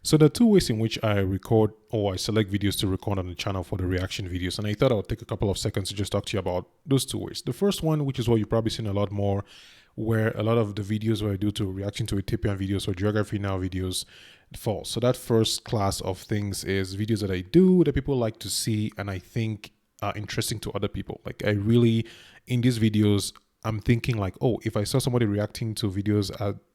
So there are two ways in which I record or I select videos to record on the channel for the reaction videos. And I thought I would take a couple of seconds to just talk to you about those two ways. The first one, which is what you've probably seen a lot more, where a lot of the videos where I do to reaction to Ethiopian videos or geography now videos fall. So that first class of things is videos that I do that people like to see and I think are interesting to other people. Like I really, in these videos, I'm thinking like, oh, if I saw somebody reacting to videos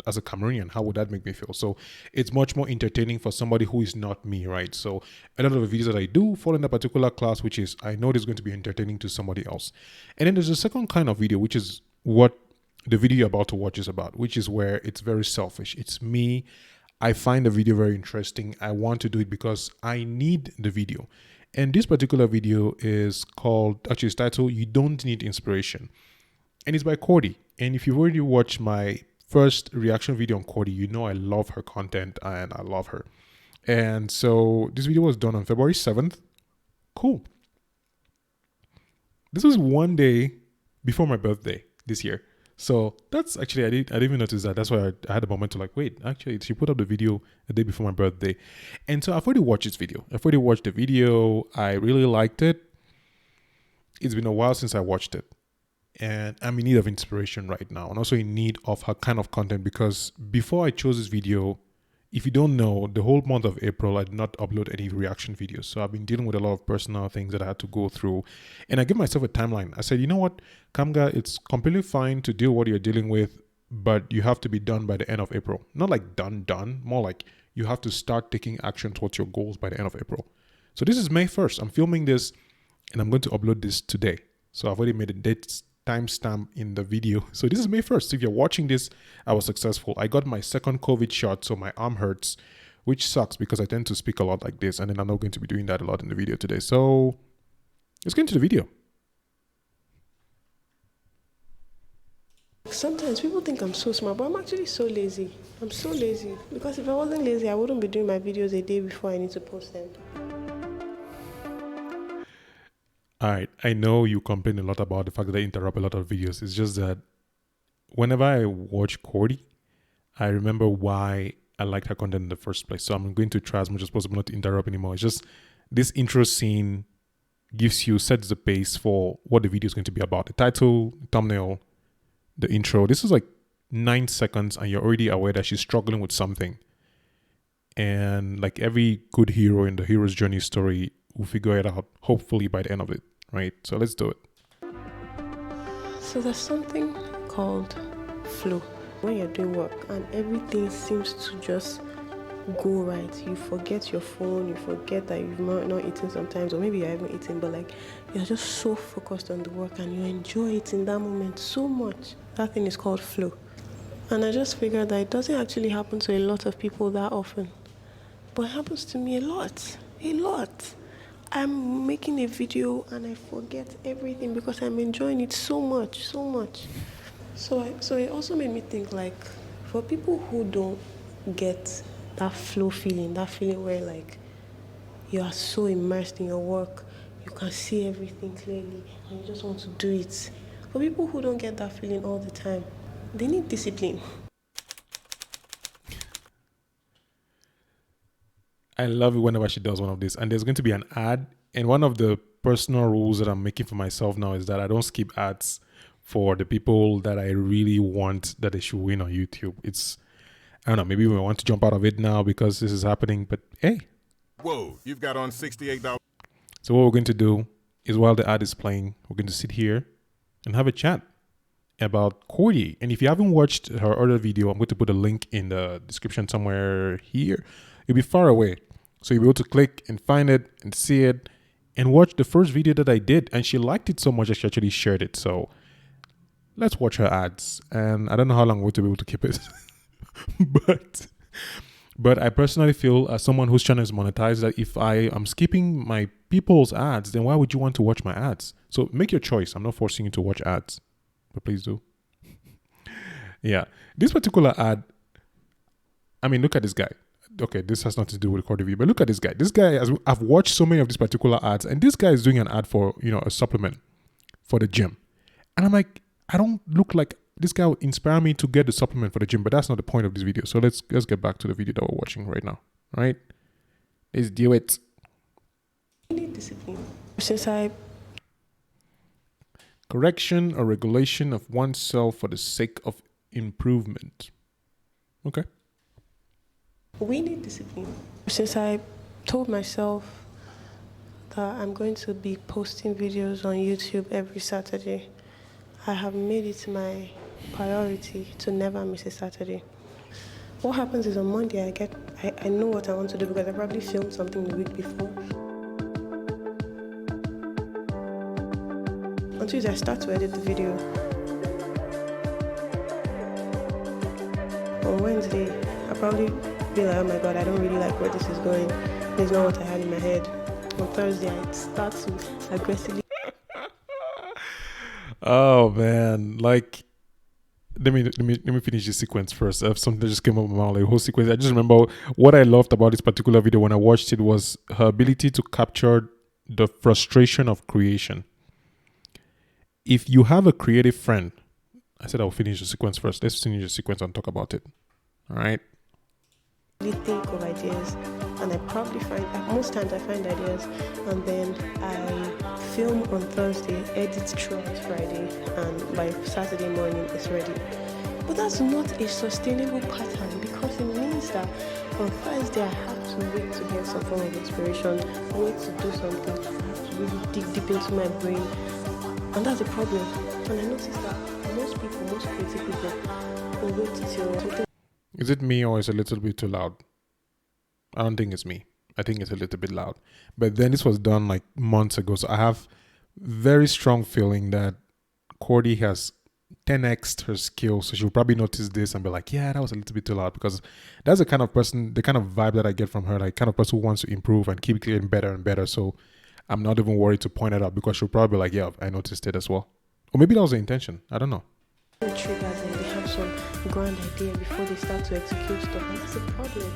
as a Cameroonian, how would that make me feel? So it's much more entertaining for somebody who is not me, right? So a lot of the videos that I do fall in a particular class, which is I know it's going to be entertaining to somebody else. And then there's a second kind of video, which is what the video you're about to watch is about, which is where it's very selfish. It's me. I find the video very interesting. I want to do it because I need the video. And this particular video is called, actually it's titled, You Don't Need Inspiration. And it's by Korty. And if you've already watched my first reaction video on Korty, you know I love her content and I love her. And so this video was done on February 7th. Cool. This was one day before my birthday this year. So that's actually, I didn't even notice that. That's why I had a moment to like, wait, actually she put up the video the day before my birthday. And so I've already watched this video. I've already watched the video. I really liked it. It's been a while since I watched it. And I'm in need of inspiration right now and also in need of her kind of content because before I chose this video, if you don't know, the whole month of April, I did not upload any reaction videos. So I've been dealing with a lot of personal things that I had to go through. And I gave myself a timeline. I said, you know what, Kamga, it's completely fine to deal what you're dealing with, but you have to be done by the end of April. Not like done, more like you have to start taking action towards your goals by the end of April. So this is May 1st. I'm filming this and I'm going to upload this today. So I've already made a date timestamp in the video. So this is May 1st. If you're watching this, I was successful. I got my second COVID shot, so my arm hurts, which sucks because I tend to speak a lot like this, and then I'm not going to be doing that a lot in the video today. So let's get into the video. Sometimes people think I'm so smart, but I'm actually so lazy. I'm so lazy because if I wasn't lazy, I wouldn't be doing my videos a day before I need to post them. All right, I know you complain a lot about the fact that I interrupt a lot of videos. It's just that whenever I watch Korty, I remember why I liked her content in the first place. So I'm going to try as much as possible not to interrupt anymore. It's just this intro scene sets the pace for what the video is going to be about. The title, the thumbnail, the intro. This is like 9 seconds and you're already aware that she's struggling with something. And like every good hero in the hero's journey story, we'll figure it out hopefully by the end of it, right? So let's do it. So there's something called flow when you're doing work and everything seems to just go right. You forget your phone, you forget that you've not eaten sometimes, or maybe you haven't eaten, but like you're just so focused on the work and you enjoy it in that moment so much. That thing is called flow. And I just figured that it doesn't actually happen to a lot of people that often, but it happens to me a lot. I'm making a video and I forget everything because I'm enjoying it so much. So it also made me think like for people who don't get that flow feeling, that feeling where like you are so immersed in your work, you can see everything clearly and you just want to do it. For people who don't get that feeling all the time, they need discipline. I love it whenever she does one of these. And there's going to be an ad. And one of the personal rules that I'm making for myself now is that I don't skip ads for the people that I really want that they should win on YouTube. I don't know, maybe we want to jump out of it now because this is happening, but hey. Whoa, you've got on $68. So what we're going to do is while the ad is playing, we're going to sit here and have a chat about Korty. And if you haven't watched her other video, I'm going to put a link in the description somewhere here. You'll be far away. So you'll be able to click and find it and see it and watch the first video that I did. And she liked it so much that she actually shared it. So let's watch her ads. And I don't know how long we're going to be able to keep it. But I personally feel as someone whose channel is monetized that if I am skipping my people's ads, then why would you want to watch my ads? So make your choice. I'm not forcing you to watch ads, but please do. Yeah. This particular ad, I mean, look at this guy. Okay, this has nothing to do with the Korty video, but look at this guy. This guy, I've watched so many of these particular ads, and this guy is doing an ad for, a supplement for the gym. And I'm like, I don't look like this guy will inspire me to get the supplement for the gym, but that's not the point of this video. So let's get back to the video that we're watching right now. right? Let's do it. I need discipline. Since I Correction or regulation of oneself for the sake of improvement. Okay. we need discipline. Since I told myself that I'm going to be posting videos on YouTube every Saturday, I have made it my priority to never miss a Saturday. What happens is on Monday I know what I want to do because I probably filmed something the week before. On Tuesday I start to edit the video. On Wednesday I probably be like, oh my god, I don't really like where this is going. It's not what I had in my head. On Thursday I start to aggressively. Oh man, like let me finish this sequence first. Something that just came up in my mind, like whole sequence. I just remember what I loved about this particular video when I watched it was her ability to capture the frustration of creation. If you have a creative friend, I said I'll finish the sequence first. Let's finish the sequence and talk about it. All right. Think of ideas, and I probably most times I find ideas, and then I film on Thursday, edit throughout Friday, and by Saturday morning it's ready. But that's not a sustainable pattern because it means that on Thursday I have to wait to get some form of inspiration, wait to do something, I have to really dig deep into my brain, and that's a problem. And I noticed that most creative people will wait till something. Is it me or is it a little bit too loud? I don't think it's me. I think it's a little bit loud. But then this was done like months ago. So I have very strong feeling that Korty has 10x'd her skills. So she'll probably notice this and be like, yeah, that was a little bit too loud. Because that's the kind of person, the kind of vibe that I get from her. Like kind of person who wants to improve and keep getting better and better. So I'm not even worried to point it out because she'll probably be like, yeah, I noticed it as well. Or maybe that was the intention. I don't know. Triggers and they have some grand idea before they start to execute stuff, and that's a problem.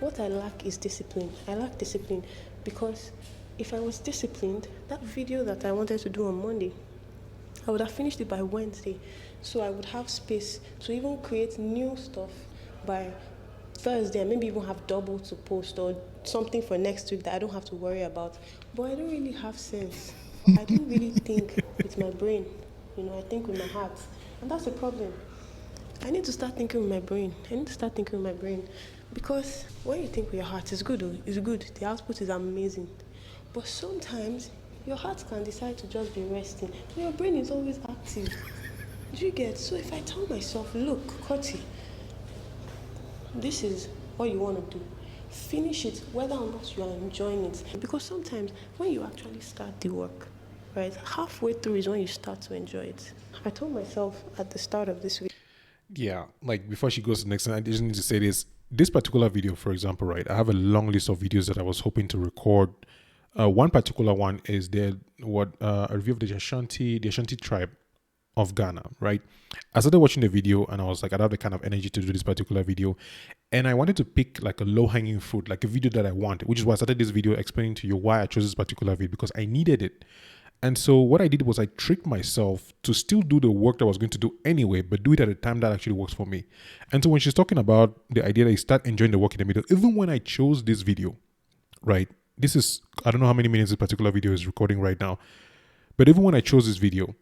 What I lack is discipline. I lack discipline because if I was disciplined, that video that I wanted to do on Monday, I would have finished it by Wednesday. So I would have space to even create new stuff by Thursday, and maybe even have double to post or something for next week that I don't have to worry about. But I don't really have sense. I don't really think with my brain. I think with my heart. And that's a problem. I need to start thinking with my brain. Because when you think with your heart, it's good. It's good. The output is amazing. But sometimes your heart can decide to just be resting. But your brain is always active. Do you get? So if I tell myself, look, Korty, this is what you want to do. Finish it, whether or not you are enjoying it. Because sometimes when you actually start the work, right, halfway through is when you start to enjoy it. I told myself at the start of this week. Yeah, like before she goes to the next, I just need to say this particular video, for example, right? I have a long list of videos that I was hoping to record. One particular one is a review of the Ashanti tribe of Ghana, right? I started watching the video and I was like, I don't have the kind of energy to do this particular video. And I wanted to pick like a low-hanging fruit, like a video that I wanted, which is why I started this video explaining to you why I chose this particular video, because I needed it. And so what I did was I tricked myself to still do the work that I was going to do anyway, but do it at a time that actually works for me. And so when she's talking about the idea that you start enjoying the work in the middle, even when I chose this video, right? This is, I don't know how many minutes this particular video is recording right now, but even when I chose this video,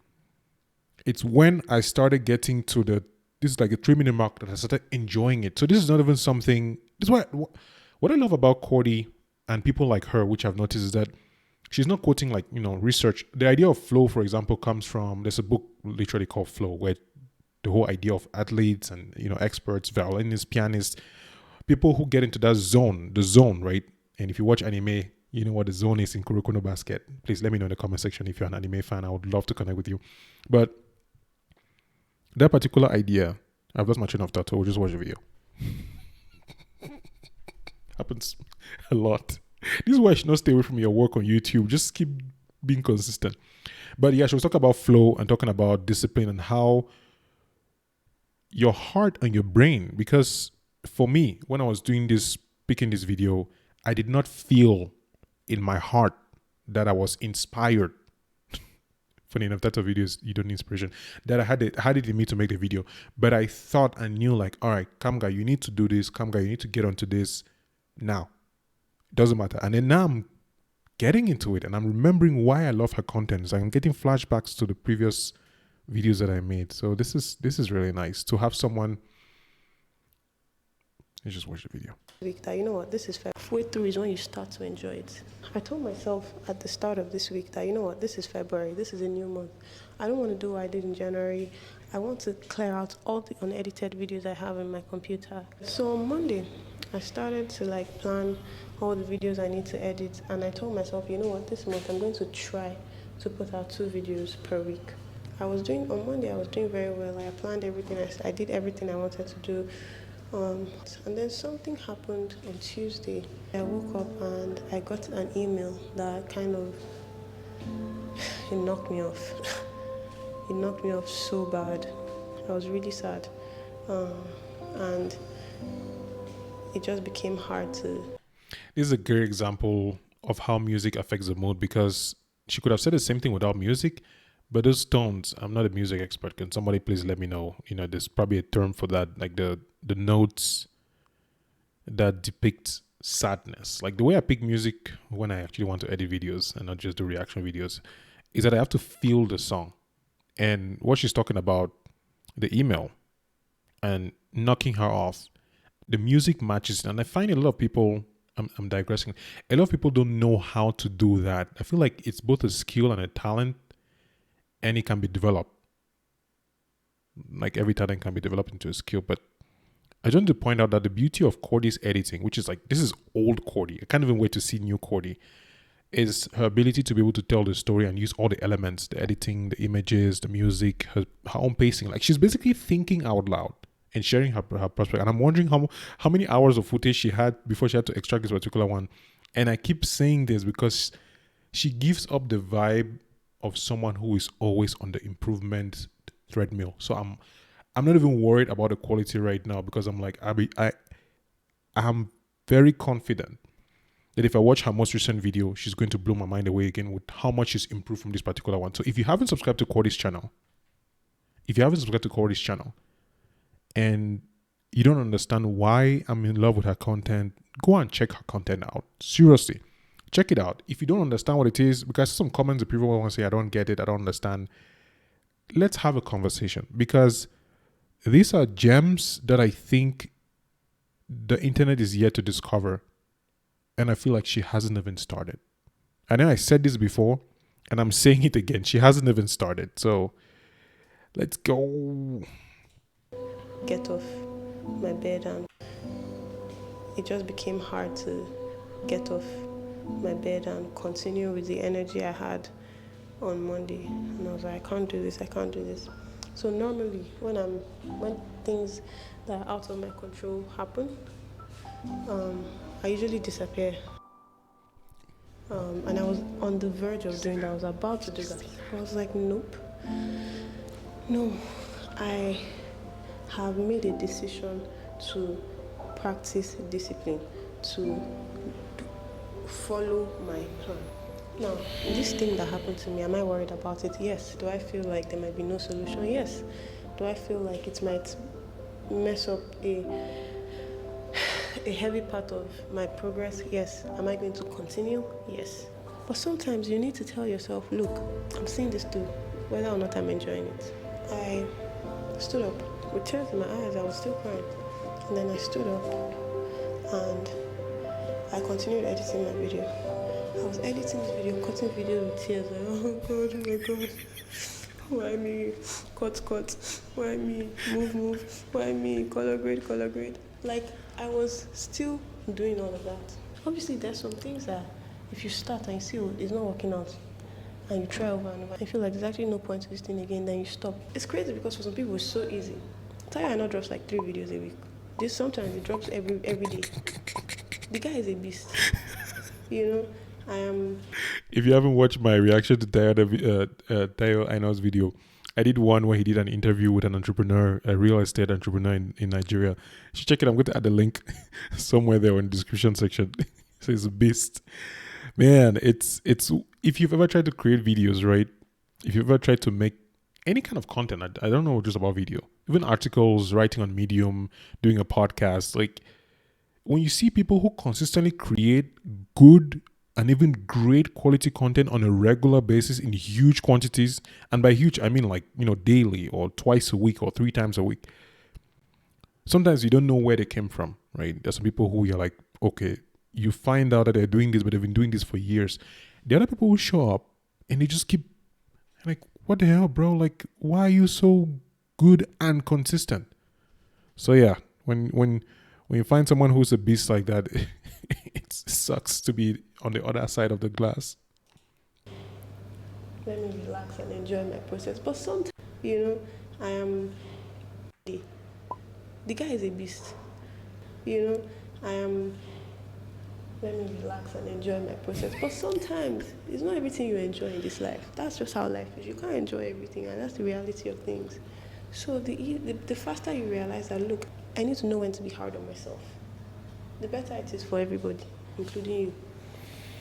it's when I started getting to this is like a 3-minute mark that I started enjoying it. So this is not even something, this is what I love about Korty and people like her, which I've noticed, is that she's not quoting like, research. The idea of flow, for example, comes from, there's a book literally called Flow, where the whole idea of athletes and, experts, violinists, pianists, people who get into that zone, right? And if you watch anime, you know what the zone is in Kuroko no Basket. Please let me know in the comment section if you're an anime fan. I would love to connect with you. But that particular idea, I've lost my train of thought, so we'll just watch the video. Happens a lot. This is why you should not stay away from your work on YouTube. Just keep being consistent. But yeah, she was talking about flow and talking about discipline and how your heart and your brain, because for me, when I was picking this video, I did not feel in my heart that I was inspired funny enough, that's a videos you don't need inspiration. That I had it in me to make the video, but I thought I knew like, all right, Kamga, you need to do this. Kamga, you need to get onto this now. Doesn't matter. And then now I'm getting into it, and I'm remembering why I love her content. So I'm getting flashbacks to the previous videos that I made. So this is really nice to have someone. Let's just watch the video. Week that, you know what, this is halfway through is when you start to enjoy it. I told myself at the start of this week that, you know what, this is February, this is a new month. I don't want to do what I did in January. I want to clear out all the unedited videos I have in my computer. So on Monday, I started to like plan all the videos I need to edit, and I told myself, you know what, this month I'm going to try to put out 2 videos per week. On Monday I was doing very well. I planned everything, I did everything I wanted to do. And then something happened on Tuesday. I woke up and I got an email that kind of, it knocked me off. It knocked me off so bad. I was really sad. And it just became hard to... This is a great example of how music affects the mood, because she could have said the same thing without music, but those tones, I'm not a music expert. Can somebody please let me know? You know, there's probably a term for that, like the notes that depict sadness. Like the way I pick music when I actually want to edit videos and not just do reaction videos is that I have to feel the song. And what she's talking about, the email and knocking her off, the music matches. And I find a lot of people, I'm digressing, a lot of people don't know how to do that. I feel like it's both a skill and a talent, and it can be developed. Like every talent can be developed into a skill. But I just want to point out that the beauty of Korty's editing, which is like, this is old Korty, I can't even wait to see new Korty, is her ability to be able to tell the story and use all the elements, the editing, the images, the music, her own pacing. Like she's basically thinking out loud and sharing her perspective. And I'm wondering how many hours of footage she had before she had to extract this particular one. And I keep saying this because she gives up the vibe of someone who is always on the improvement treadmill. So I'm not even worried about the quality right now, because I'm like, I'm very confident that if I watch her most recent video, she's going to blow my mind away again with how much she's improved from this particular one. So if you haven't subscribed to Korty's channel, and you don't understand why I'm in love with her content, go and check her content out. Seriously, check it out. If you don't understand what it is, because some comments the people want to say, I don't get it, I don't understand. Let's have a conversation, because these are gems that I think the internet is yet to discover. And I feel like she hasn't even started. I know I said this before, and I'm saying it again. She hasn't even started. So let's go. Get off my bed, and it just became hard to get off my bed and continue with the energy I had on Monday. And I was like, I can't do this. So normally when things that are out of my control happen, I usually disappear. And I was on the verge of doing that. I was about to do that. I was like, nope. No, I have made a decision to practice discipline, to follow my plan. Now, this thing that happened to me, am I worried about it? Yes. Do I feel like there might be no solution? Yes. Do I feel like it might mess up a heavy part of my progress? Yes. Am I going to continue? Yes. But sometimes you need to tell yourself, look, I'm seeing this through, whether or not I'm enjoying it. I stood up with tears in my eyes. I was still crying. And then I stood up and I continued editing my video. I was editing this video, cutting video with tears. Like, oh my God. Why me? Cut. Why me? Move. Why me? Color grade. Like, I was still doing all of that. Obviously, there's some things that if you start and you see it's not working out, and you try over and over, and you feel like there's actually no point to this thing again, then you stop. It's crazy because for some people it's so easy. Taya I know drops like 3 videos a week. This sometimes it drops every day. The guy is a beast. You know, I am. If you haven't watched my reaction to Tayo Aino's video, I did one where he did an interview with an entrepreneur, a real estate entrepreneur in Nigeria. You should check it. I'm going to add the link somewhere there in the description section. So it's a beast. Man, it's if you've ever tried to create videos, right? if you've ever tried to make any kind of content, I don't know just about video, even articles, writing on Medium, doing a podcast, like when you see people who consistently create good and even great quality content on a regular basis in huge quantities, and by huge, I mean like, daily or twice a week or 3 times a week. Sometimes you don't know where they came from, right? There's some people who you're like, okay, you find out that they're doing this, but they've been doing this for years. The other people who show up and they just keep like, what the hell, bro? Like, why are you so good and consistent? So yeah, when you find someone who's a beast like that, it sucks to be on the other side of the glass. Let me relax and enjoy my process. But sometimes, I am the guy is a beast. Let me relax and enjoy my process. But sometimes it's not everything you enjoy in this life. That's just how life is. You can't enjoy everything, and that's the reality of things. So the faster you realize that, look, I need to know when to be hard on myself, the better it is for everybody, including you.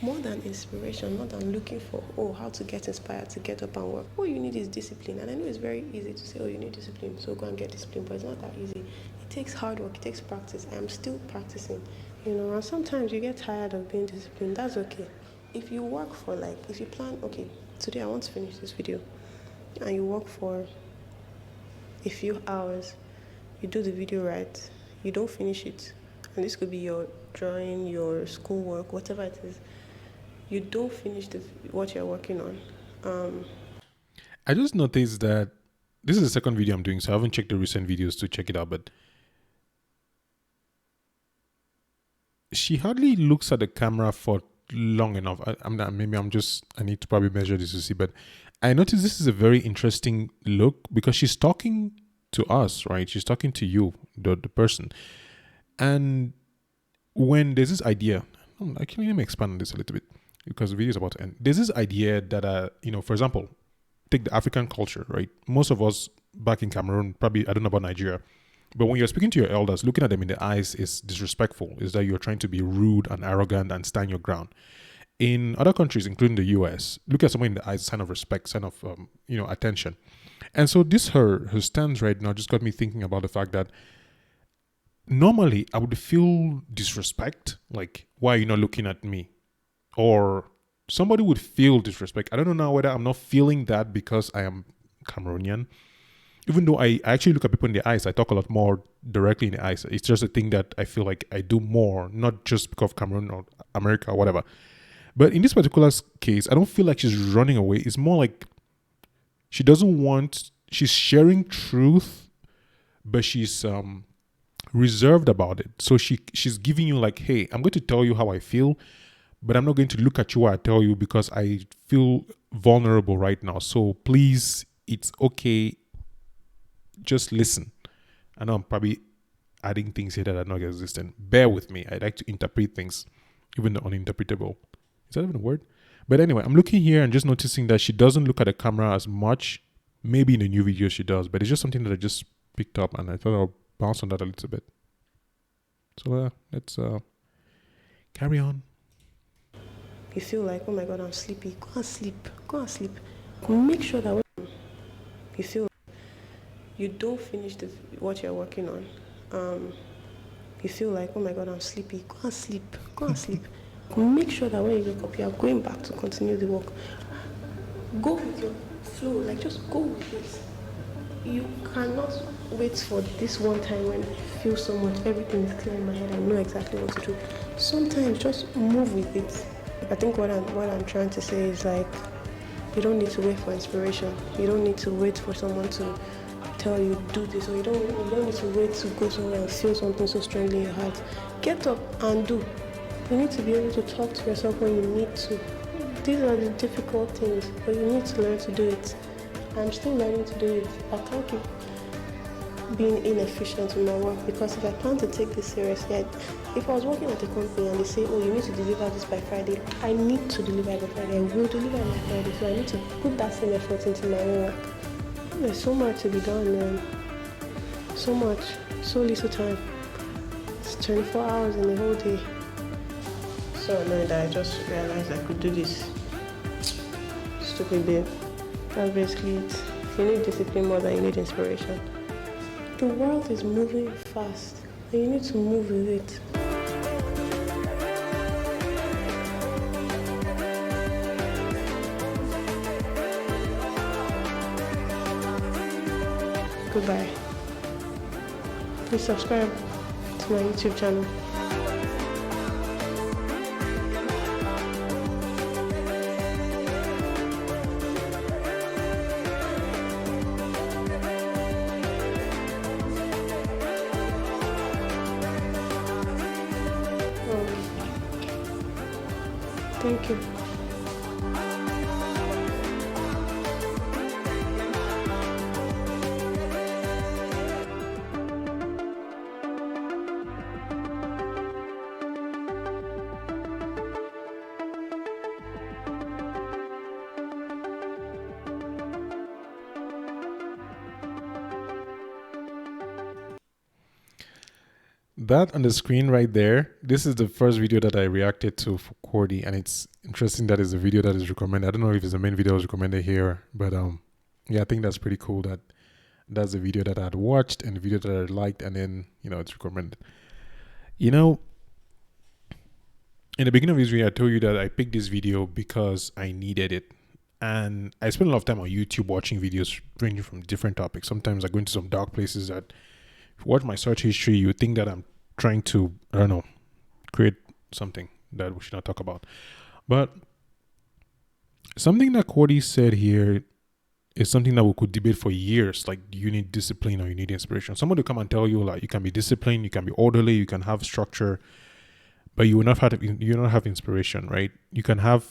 More than inspiration, more than looking for, how to get inspired to get up and work. What you need is discipline. And I know it's very easy to say, you need discipline, so go and get discipline. But it's not that easy. It takes hard work. It takes practice. I am still practicing, and sometimes you get tired of being disciplined. That's okay. If you work for, if you plan, okay, today I want to finish this video, and you work for a few hours, you do the video right, you don't finish it, and this could be your drawing, your schoolwork, whatever it is, you don't finish what you're working on. I just noticed that this is the second video I'm doing, so I haven't checked the recent videos to check it out, but she hardly looks at the camera for long enough. I need to probably measure this to see, but I noticed this is a very interesting look because she's talking to us, right? She's talking to you, the person. And when there's this idea, actually, let me expand on this a little bit because the video is about to end. There's this idea that, for example, take the African culture, right? Most of us back in Cameroon, probably, I don't know about Nigeria, but when you're speaking to your elders, looking at them in the eyes is disrespectful. Is that you're trying to be rude and arrogant and stand your ground. In other countries, including the US, look at someone in the eyes, sign of respect, sign of, attention. And so her stance right now just got me thinking about the fact that normally I would feel disrespect, like, why are you not looking at me? Or somebody would feel disrespect. I don't know now whether I'm not feeling that because I am Cameroonian. Even though I actually look at people in the eyes, I talk a lot more directly in the eyes. It's just a thing that I feel like I do more, not just because of Cameroon or America or whatever. But in this particular case, I don't feel like she's running away. It's more like she's sharing truth, but she's reserved about it. So she's giving you like, hey, I'm going to tell you how I feel, but I'm not going to look at you while I tell you because I feel vulnerable right now. So please, it's okay. Just listen. I know I'm probably adding things here that are not existent. Bear with me. I like to interpret things, even the uninterpretable. Is that even a word? But anyway, I'm looking here and just noticing that she doesn't look at the camera as much. Maybe in the new video she does, but it's just something that I just picked up and I thought I'll bounce on that a little bit. So let's carry on. You feel like, oh my God, I'm sleepy. Go and sleep. Go and sleep. Make sure that when you feel you don't finish what you're working on, you feel like, oh my God, I'm sleepy. Go and sleep. Go and sleep. Make sure that when you wake up, you are going back to continue the work. Go with your flow. Just go with it. You cannot wait for this one time when I feel so much, everything is clear in my head, I know exactly what to do. Sometimes just move with it. I think what I'm trying to say is you don't need to wait for inspiration. You don't need to wait for someone to tell you do this, or you don't need to wait to go somewhere and feel something so strongly in your heart. Get up and do. You need to be able to talk to yourself when you need to. These are the difficult things, but you need to learn to do it. I'm still learning to do it. I can't keep being inefficient with my work because if I plan to take this seriously, if I was working at a company and they say, you need to deliver this by Friday, I need to deliver it by Friday. I will deliver it by Friday, so I need to put that same effort into my own work. There's so much to be done, man. So much, so little time. It's 24 hours in the whole day. So annoyed that I just realized I could do this. Stupid babe. That's basically it. You need discipline more than you need inspiration. The world is moving fast and you need to move with it. Goodbye. Please subscribe to my YouTube channel. Thank you. That on the screen right there, this is the first video that I reacted to for Korty, and it's interesting that is a video that is recommended. I don't know if it's the main video was recommended here, but yeah, I think that's pretty cool that that's the video that I had watched and the video that I liked, and then it's recommended. In the beginning of this video, I told you that I picked this video because I needed it. And I spent a lot of time on YouTube watching videos ranging from different topics. Sometimes I go into some dark places that, if you watch my search history, you think that I'm trying to, I don't know, create something that we should not talk about. But something that Korty said here is something that we could debate for years. Like, do you need discipline or you need inspiration? Somebody will come and tell you, like, you can be disciplined, you can be orderly, you can have structure, but you will not have inspiration, right? You can have,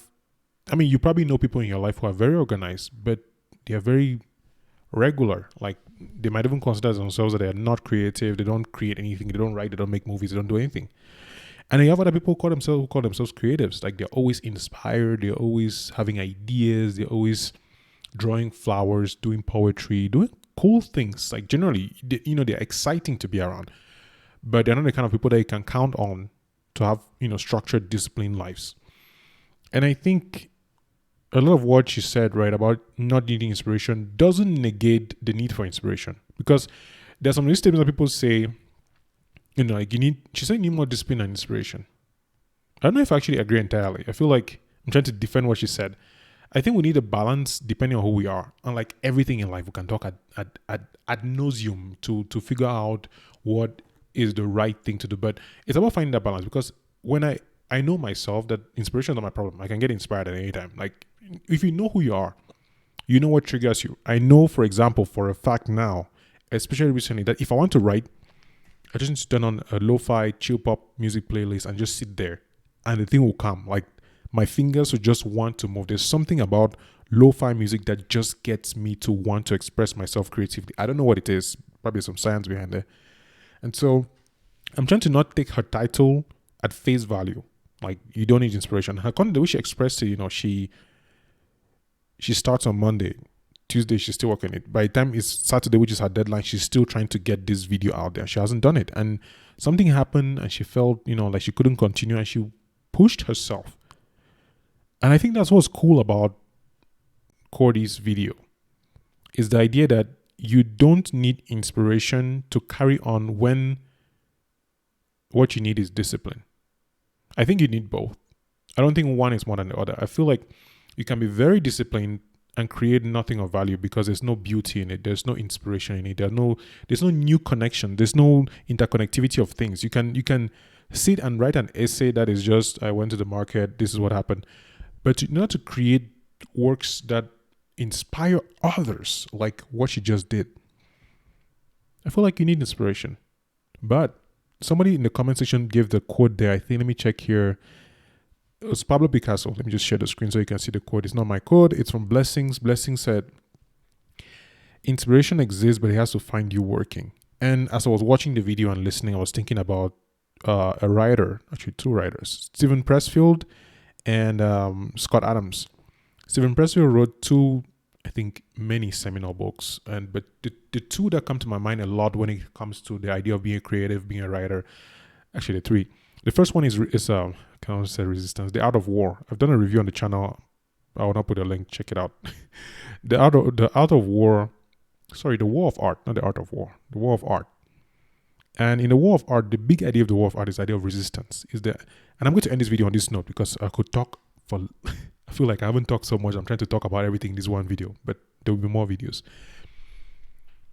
you probably know people in your life who are very organized, but they are very regular. Like, they might even consider themselves that they are not creative, they don't create anything, they don't write, they don't make movies, they don't do anything. And then you have other people who call themselves creatives. Like, they're always inspired, they're always having ideas, they're always drawing flowers, doing poetry, doing cool things. Like, generally, they're exciting to be around, but they're not the kind of people that you can count on to have, structured, disciplined lives. And I think a lot of what she said, right, about not needing inspiration doesn't negate the need for inspiration. Because there's some of these statements that people say, she said you need more discipline and inspiration. I don't know if I actually agree entirely. I feel like I'm trying to defend what she said. I think we need a balance depending on who we are. And like everything in life, we can talk ad nauseum to figure out what is the right thing to do. But it's about finding that balance, because when I know myself that inspiration is not my problem. I can get inspired at any time. Like, if you know who you are, you know what triggers you. I know, for example, for a fact now, especially recently, that if I want to write, I just need to turn on a lo-fi chill pop music playlist and just sit there, and the thing will come. Like, my fingers will just want to move. There's something about lo-fi music that just gets me to want to express myself creatively. I don't know what it is. Probably some science behind it. And so I'm trying to not take her title at face value. Like, you don't need inspiration. Her content, the way she expressed it, she starts on Monday. Tuesday, she's still working it. By the time it's Saturday, which is her deadline, she's still trying to get this video out there. She hasn't done it. And something happened and she felt, like she couldn't continue, and she pushed herself. And I think that's what's cool about Korty's video, is the idea that you don't need inspiration to carry on when what you need is discipline. I think you need both. I don't think one is more than the other. I feel like you can be very disciplined and create nothing of value because there's no beauty in it. There's no inspiration in it. There's no new connection. There's no interconnectivity of things. You can sit and write an essay that is just, I went to the market, this is what happened. But in order to create works that inspire others, like what she just did, I feel like you need inspiration. But somebody in the comment section gave the quote there. I think, let me check here. It was Pablo Picasso. Let me just share the screen so you can see the quote. It's not my quote. It's from Blessings. Blessings said, inspiration exists, but it has to find you working. And as I was watching the video and listening, I was thinking about a writer, actually two writers, Steven Pressfield and Scott Adams. Steven Pressfield wrote two, I think, many seminal books. But the two that come to my mind a lot when it comes to the idea of being a creative, being a writer, actually the three. The first one is can I say Resistance, The Art of War. I've done a review on the channel I will not put a link. Check it out. The art of war. Sorry, the war of art, not the art of war. The war of art. And in the war of art, the big idea of the war of art is the idea of resistance. And I'm going to end this video on this note because I could talk for. I feel like I haven't talked so much. I'm trying to talk about everything in this one video, but there will be more videos.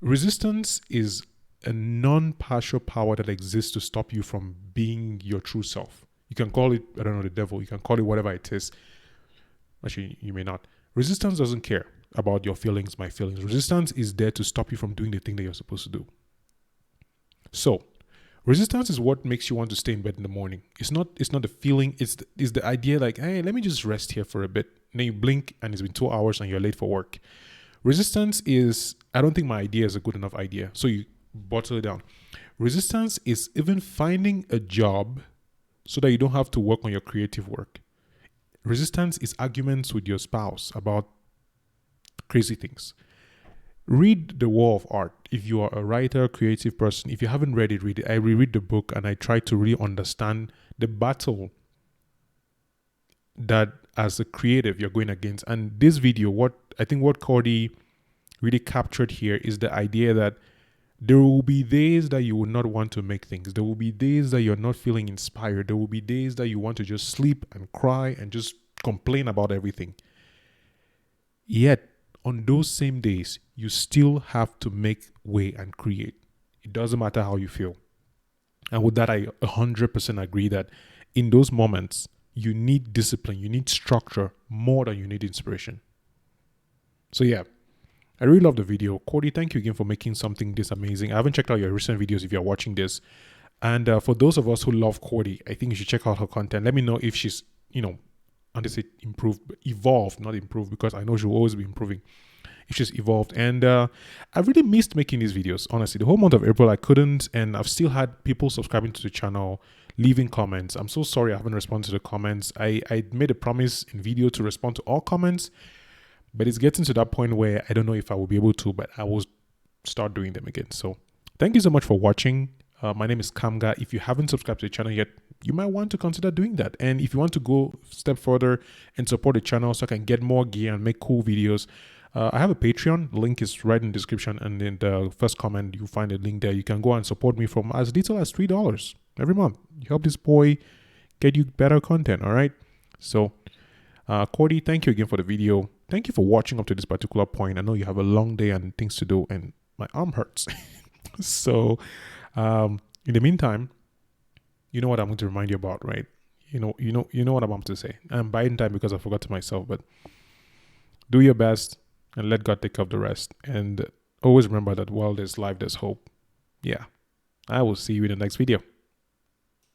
Resistance is a non-partial power that exists to stop you from being your true self. You can call it, I don't know, the devil. You can call it whatever it is. Actually, you may not. Resistance doesn't care about your feelings, my feelings. Resistance is there to stop you from doing the thing that you're supposed to do. So, resistance is what makes you want to stay in bed in the morning. It's not the feeling. It's the idea like, hey, let me just rest here for a bit. And then you blink and it's been 2 hours and you're late for work. Resistance is, I don't think my idea is a good enough idea. So you bottle it down. Resistance is even finding a job so that you don't have to work on your creative work. Resistance is arguments with your spouse about crazy things. Read The War of Art. If you are a writer, creative person, if you haven't read it, read it. I reread the book and I try to really understand the battle that as a creative you're going against. And this video, what Korty really captured here is the idea that there will be days that you will not want to make things. There will be days that you're not feeling inspired. There will be days that you want to just sleep and cry and just complain about everything. Yet, on those same days, you still have to make way and create. It doesn't matter how you feel. And with that, I 100% agree that in those moments, you need discipline, you need structure more than you need inspiration. So yeah, I really love the video. Korty, thank you again for making something this amazing. I haven't checked out your recent videos if you're watching this. And for those of us who love Korty, I think you should check out her content. Let me know if she's, I say evolved, not improved, because I know she'll always be improving. If she's evolved. And I really missed making these videos, honestly. The whole month of April, I couldn't, and I've still had people subscribing to the channel, leaving comments. I'm so sorry I haven't responded to the comments. I made a promise in video to respond to all comments, but it's getting to that point where I don't know if I will be able to, but I will start doing them again. So thank you so much for watching. My name is Kamga. If you haven't subscribed to the channel yet, you might want to consider doing that. And if you want to go a step further and support the channel so I can get more gear and make cool videos, I have a Patreon. The link is right in the description, and in the first comment you'll find a link there. You can go and support me from as little as $3 every month. You help this boy get you better content. All right. So Korty, thank you again for the video. Thank you for watching up to this particular point. I know you have a long day and things to do, and my arm hurts. So in the meantime, you know what I'm going to remind you about, right? You know what I'm about to say. I'm buying time because I forgot to myself, but do your best and let God take care of the rest. And always remember that while there's life, there's hope. Yeah. I will see you in the next video.